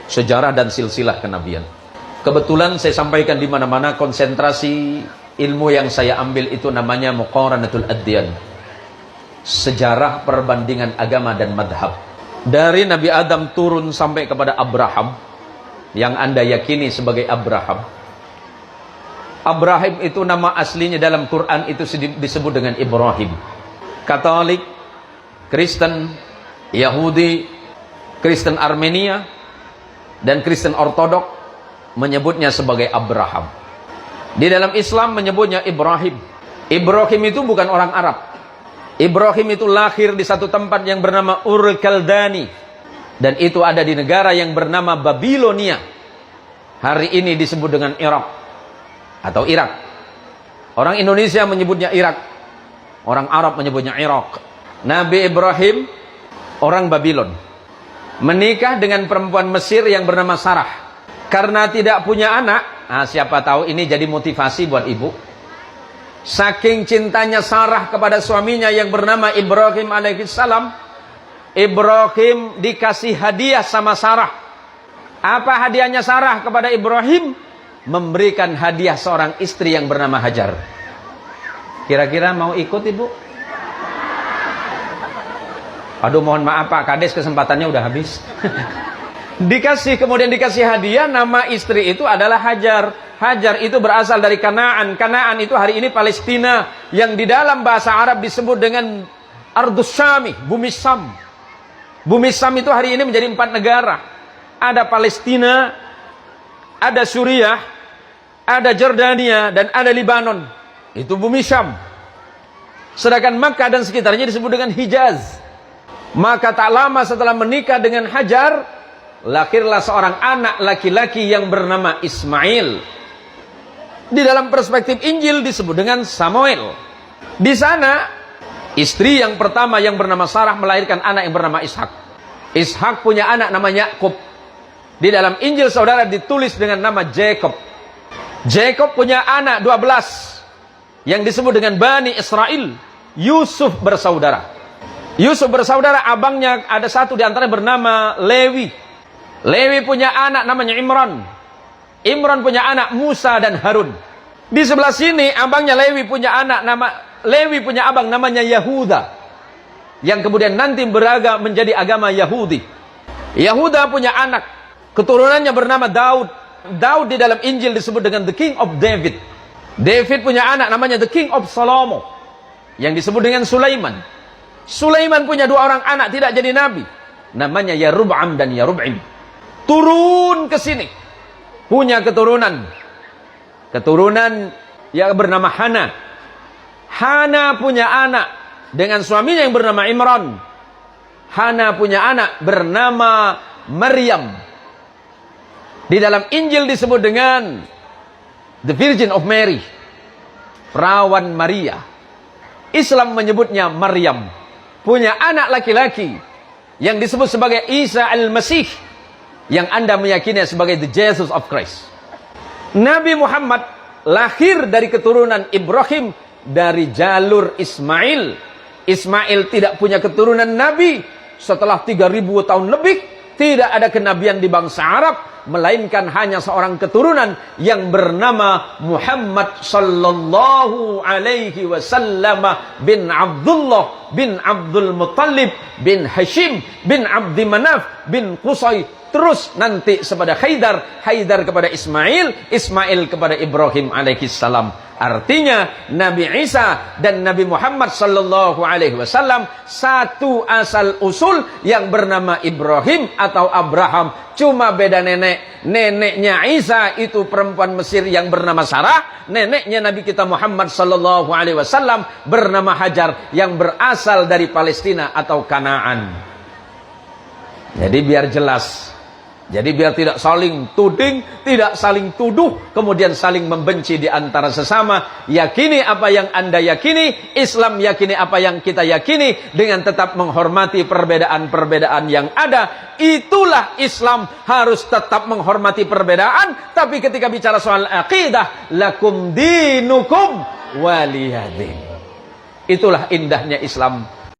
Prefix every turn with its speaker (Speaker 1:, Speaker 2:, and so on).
Speaker 1: sejarah dan silsilah kenabian. Kebetulan saya sampaikan di mana-mana, konsentrasi ilmu yang saya ambil itu namanya Muqaranatul Adyan, sejarah perbandingan agama dan madhab. Dari Nabi Adam turun sampai kepada Abraham, yang Anda yakini sebagai Abraham. Abraham itu nama aslinya dalam Quran itu disebut dengan Ibrahim. Katolik, Kristen, Yahudi, Kristen Armenia, dan Kristen Ortodok menyebutnya sebagai Abraham. Di dalam Islam menyebutnya Ibrahim. Ibrahim itu bukan orang Arab. Ibrahim itu lahir di satu tempat yang bernama Ur-Kaldani, dan itu ada di negara yang bernama Babilonia. Hari ini disebut dengan Irak atau Irak. Orang Indonesia menyebutnya Irak, orang Arab menyebutnya Irak. Nabi Ibrahim orang Babilon, menikah dengan perempuan Mesir yang bernama Sarah. Karena tidak punya anak, siapa tahu ini jadi motivasi buat ibu. Saking cintanya Sarah kepada suaminya yang bernama Ibrahim alaihissalam, Ibrahim dikasih hadiah sama Sarah. Apa hadiahnya Sarah kepada Ibrahim? Memberikan hadiah seorang istri yang bernama Hajar. Kira-kira mau ikut ibu? Aduh mohon maaf Pak Kades, kesempatannya udah habis. Kemudian dikasih hadiah, nama istri itu adalah Hajar. Hajar itu berasal dari Kanaan. Kanaan itu hari ini Palestina, yang di dalam bahasa Arab disebut dengan Ardus Syami, bumi Sam. Bumi Sam itu hari ini menjadi 4 negara. Ada Palestina, ada Suriah, ada Jordania, dan ada Libanon. Itu bumi Syam. Sedangkan Makkah dan sekitarnya disebut dengan Hijaz. Maka tak lama setelah menikah dengan Hajar, lahirlah seorang anak laki-laki yang bernama Ismail. Di dalam perspektif Injil disebut dengan Samuel. Di sana istri yang pertama yang bernama Sarah melahirkan anak yang bernama Ishak. Ishak punya anak namanya Yakub. Di dalam Injil saudara ditulis dengan nama Jacob. Jacob punya anak 12 yang disebut dengan Bani Israel. Yusuf bersaudara. Yusuf bersaudara, abangnya ada satu di antara bernama Lewi. Lewi punya anak namanya Imran. Imran punya anak Musa dan Harun. Di sebelah sini abangnya Lewi punya abang namanya Yahuda, yang kemudian nanti beragam menjadi agama Yahudi. Yahuda punya anak, keturunannya bernama Daud. Daud di dalam Injil disebut dengan the King of David. David punya anak namanya the King of Salomo, yang disebut dengan Sulaiman. Sulaiman punya 2 orang anak tidak jadi nabi, namanya Yarub'am dan Yarub'im. Turun ke sini, punya keturunan yang bernama Hana. Hana punya anak dengan suaminya yang bernama Imran. Hana punya anak bernama Maryam. Di dalam Injil disebut dengan the Virgin of Mary, perawan Maria. Islam menyebutnya Maryam. Punya anak laki-laki yang disebut sebagai Isa al-Masih, yang Anda meyakini sebagai the Jesus of Christ. Nabi Muhammad lahir dari keturunan Ibrahim dari jalur Ismail. Ismail tidak punya keturunan Nabi. Setelah 3000 tahun lebih, tidak ada kenabian di bangsa Arab, melainkan hanya seorang keturunan yang bernama Muhammad sallallahu alaihi wasallam bin Abdullah bin Abdul Muttalib bin Hashim bin Abdi Manaf bin Qusay. Terus nanti kepada Haidar kepada Ismail, Ismail kepada Ibrahim alaihissalam. Artinya Nabi Isa dan Nabi Muhammad sallallahu alaihi wasallam satu asal usul yang bernama Ibrahim atau Abraham. Cuma beda nenek. Neneknya Isa itu perempuan Mesir yang bernama Sarah. Neneknya Nabi kita Muhammad sallallahu alaihi wasallam bernama Hajar yang berasal dari Palestina atau Kanaan. Jadi biar jelas. Jadi biar tidak saling tuding, tidak saling tuduh, kemudian saling membenci di antara sesama. Yakini apa yang Anda yakini, Islam yakini apa yang kita yakini, dengan tetap menghormati perbedaan-perbedaan yang ada. Itulah Islam, harus tetap menghormati perbedaan. Tapi ketika bicara soal akidah, lakum dinukum waliyadin. Itulah indahnya Islam.